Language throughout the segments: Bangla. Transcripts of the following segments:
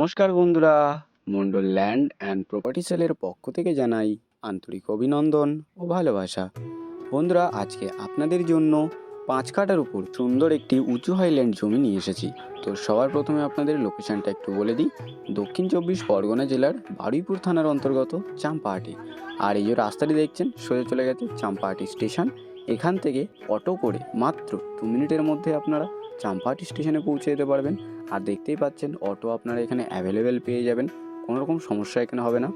নমস্কার বন্ধুরা, মন্ডল ল্যান্ড অ্যান্ড প্রপার্টি সেলের পক্ষ থেকে জানাই আন্তরিক অভিনন্দন ও ভালোবাসা। বন্ধুরা, আজকে আপনাদের জন্য 5 কাঠার উপর সুন্দর একটি উঁচু হাইল্যান্ড জমি নিয়ে এসেছি। তো সবার প্রথমে আপনাদের লোকেশানটা একটু বলে দিই। দক্ষিণ 24 পরগনা জেলার বারুইপুর থানার অন্তর্গত চাম্পাহাটি। আর এই যে রাস্তাটি দেখছেন সোজা চলে গেছে চাম্পাহাটি স্টেশন। এখান থেকে অটো করে মাত্র 2 মিনিটের মধ্যে আপনারা চাম্পাহাটি স্টেশনে পৌঁছে যেতে পারবেন। আর দেখতেই পাচ্ছেন অটো আপনারা এখানে অ্যাভেলেবেল পেয়ে যাবেন, কোনো রকম সমস্যা এখানে হবে না।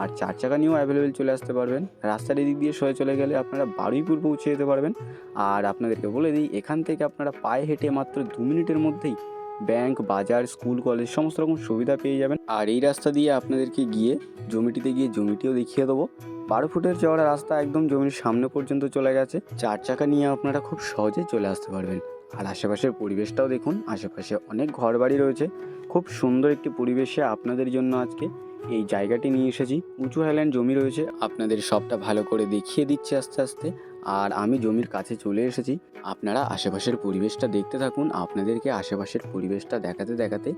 আর 4 চাকা নিয়েও অ্যাভেলেবেল চলে আসতে পারবেন। রাস্তার এদিক দিয়ে সোজা চলে গেলে আপনারা বারুইপুর পৌঁছে যেতে পারবেন। আর আপনাদেরকে বলে দিই, এখান থেকে আপনারা পায়ে হেঁটে মাত্র 2 মিনিটের মধ্যেই ব্যাংক, বাজার, স্কুল, কলেজ সমস্ত রকম সুবিধা পেয়ে যাবেন। আর এই রাস্তা দিয়ে আপনাদেরকে গিয়ে জমিটিও দেখিয়ে দেবো। 12 ফুটের চওড়া রাস্তা একদম জমির সামনে পর্যন্ত চলে গেছে। 4 চাকা নিয়ে আপনারা খুব সহজে চলে আসতে পারবেন। আর আশেপাশের পরিবেশটাও দেখুন, আশেপাশে অনেক ঘরবাড়ি রয়েছে। খুব সুন্দর একটি পরিবেশে আপনাদের জন্য আজকে এই জায়গাটি নিয়ে এসেছি। উঁচু হাইল্যান্ড জমি রয়েছে, আপনাদের সবটা ভালো করে দেখিয়ে দিচ্ছি আস্তে আস্তে। আর আমি জমির কাছে চলে এসেছি। আপনারা আশেপাশের পরিবেশটা দেখতে থাকুন। আপনাদেরকে আশেপাশের পরিবেশটা দেখাতে দেখাতে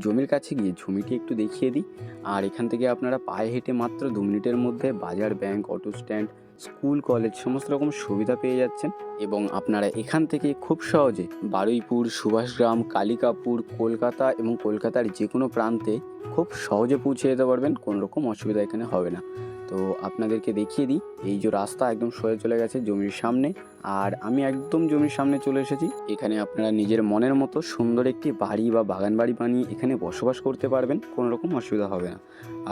জমির কাছে গিয়ে জমিটি একটু দেখিয়ে দিই। আর এখান থেকে আপনারা পায়ে হেঁটে মাত্র 2 মিনিটের মধ্যে বাজার, bank, auto stand, school, college সমস্ত রকম সুবিধা পেয়ে যাচ্ছেন। এবং আপনারা এখান থেকে খুব সহজে বারুইপুর, সুভাষগ্রাম, কালিকাপুর, কলকাতা এবং কলকাতার যে কোনো প্রান্তে খুব সহজে পৌঁছে যেতে পারবেন। কোনো রকম অসুবিধা এখানে হবে না। তো আপনাদেরকে দেখিয়ে দিই, এই যে রাস্তা একদম সোজা চলে গেছে জমির সামনে। আর আমি একদম জমির সামনে চলে এসেছি। এখানে আপনারা নিজের মনের মতো সুন্দর একটি বাড়ি বা বাগান বাড়ি বানিয়ে এখানে বসবাস করতে পারবেন, কোনো রকম অসুবিধা হবে না।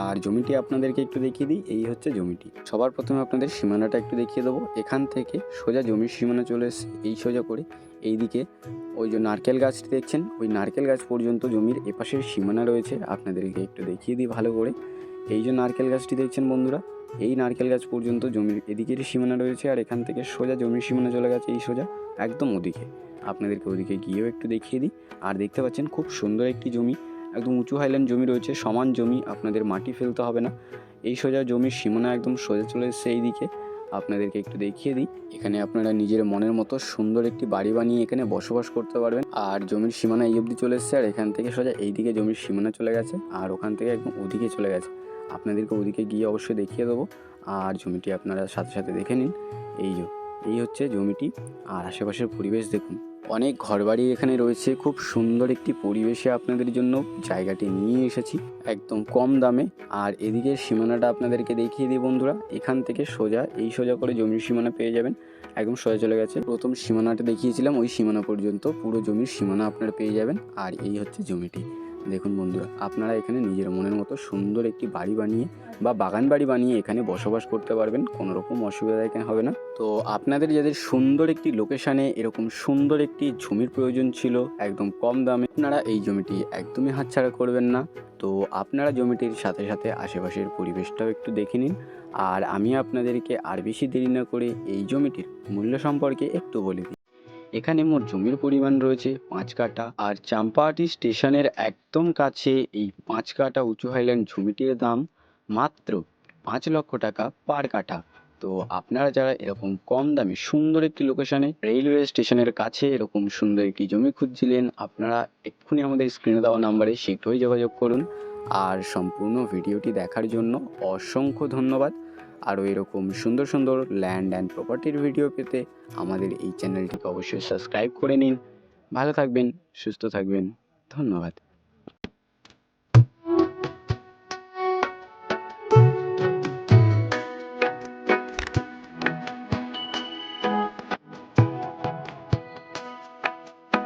আর জমিটি আপনাদেরকে একটু দেখিয়ে দিই, এই হচ্ছে জমিটি। সবার প্রথমে আপনাদের সীমানাটা একটু দেখিয়ে দেবো। এখান থেকে সোজা জমির সীমানা চলে এসেছে, এই সোজা করে এইদিকে ওই যে নারকেল গাছটি দেখছেন, ওই নারকেল গাছ পর্যন্ত জমির এপাশের সীমানা রয়েছে। আপনাদেরকে একটু দেখিয়ে দিই ভালো করে। এই যে নারকেল গাছটি দেখছেন বন্ধুরা, এই নারকেল গাছ পর্যন্ত জমির এদিকের সীমানা রয়েছে। আর এখান থেকে সোজা জমির সীমানা চলে গেছে এই সোজা একদম ওদিকে। আপনাদেরকে ওদিকে গিয়েও একটু দেখিয়ে দিই। আর দেখতে পাচ্ছেন খুব সুন্দর একটি জমি, একদম উঁচু হাইল্যান্ড জমি রয়েছে, সমান জমি, আপনাদের মাটি ফেলতে হবে না। এই সোজা জমির সীমানা একদম সোজা চলে এসেছে এই দিকে। আপনাদেরকে একটু দেখিয়ে দিই, এখানে আপনারা নিজের মনের মতো সুন্দর একটি বাড়ি বানিয়ে এখানে বসবাস করতে পারবেন। আর জমির সীমানা এই অবধি চলে এসেছে। আর এখান থেকে সোজা এই দিকে জমির সীমানা চলে গেছে, আর ওখান থেকে একদম ওদিকে চলে গেছে। আপনাদেরকে ওদিকে গিয়ে অবশ্যই দেখিয়ে দেবো। আর জমিটি আপনারা সাথে সাথে দেখে নিন। এই হচ্ছে জমিটি। আর আশেপাশের পরিবেশ দেখুন, অনেক ঘরবাড়ি এখানে রয়েছে। খুব সুন্দর একটি পরিবেশে আপনাদের জন্য জায়গাটি নিয়ে এসেছি একদম কম দামে। আর এদিকের সীমানাটা আপনাদেরকে দেখিয়ে দিই বন্ধুরা। এখান থেকে সোজা এই সোজা করে জমির সীমানা পেয়ে যাবেন, একদম সোজা চলে গেছে। প্রথম সীমানাটা দেখিয়েছিলাম, ওই সীমানা পর্যন্ত পুরো জমির সীমানা আপনারা পেয়ে যাবেন। আর এই হচ্ছে জমিটি। দেখুন বন্ধুরা, আপনারা এখানে নিজের মনের মতো সুন্দর একটি বাড়ি বানিয়ে বা বাগান বাড়ি বানিয়ে এখানে বসবাস করতে পারবেন, কোনো রকম অসুবিধা এখানে হবে না। তো আপনাদের যাদের সুন্দর একটি লোকেশানে এরকম সুন্দর একটি জমির প্রয়োজন ছিল একদম কম দামে, আপনারা এই জমিটি একদমই হাতছাড়া করবেন না। তো আপনারা জমিটির সাথে সাথে আশেপাশের পরিবেশটাও একটু দেখে নিন। আর আমি আপনাদেরকে আর বেশি দেরি না করে এই জমিটির মূল্য সম্পর্কে একটু বলে দিই। এখানে মোট জমির পরিমাণ রয়েছে 5 কাঠা। আর চাম্পাহাটি স্টেশনের একদম কাছে এই 5 কাঠা উঁচু হাইল্যান্ড জমিটির দাম মাত্র 5 লক্ষ টাকা পার কাঠা। তো আপনারা যারা এরকম কম দামে সুন্দর একটি লোকেশনে রেলওয়ে স্টেশনের কাছে এরকম সুন্দর একটি জমি খুঁজছিলেন, আপনারা এক্ষুনি আমাদের স্ক্রিনে দেওয়া নাম্বারে শীঘ্রই যোগাযোগ করুন। আর সম্পূর্ণ ভিডিওটি দেখার জন্য অসংখ্য ধন্যবাদ। আরও এরকম সুন্দর সুন্দর ল্যান্ড অ্যান্ড প্রপার্টির ভিডিও পেতে আমাদের এই চ্যানেলটিকে অবশ্যই সাবস্ক্রাইব করে নিন। ভালো থাকবেন, সুস্থ থাকবেন, ধন্যবাদ।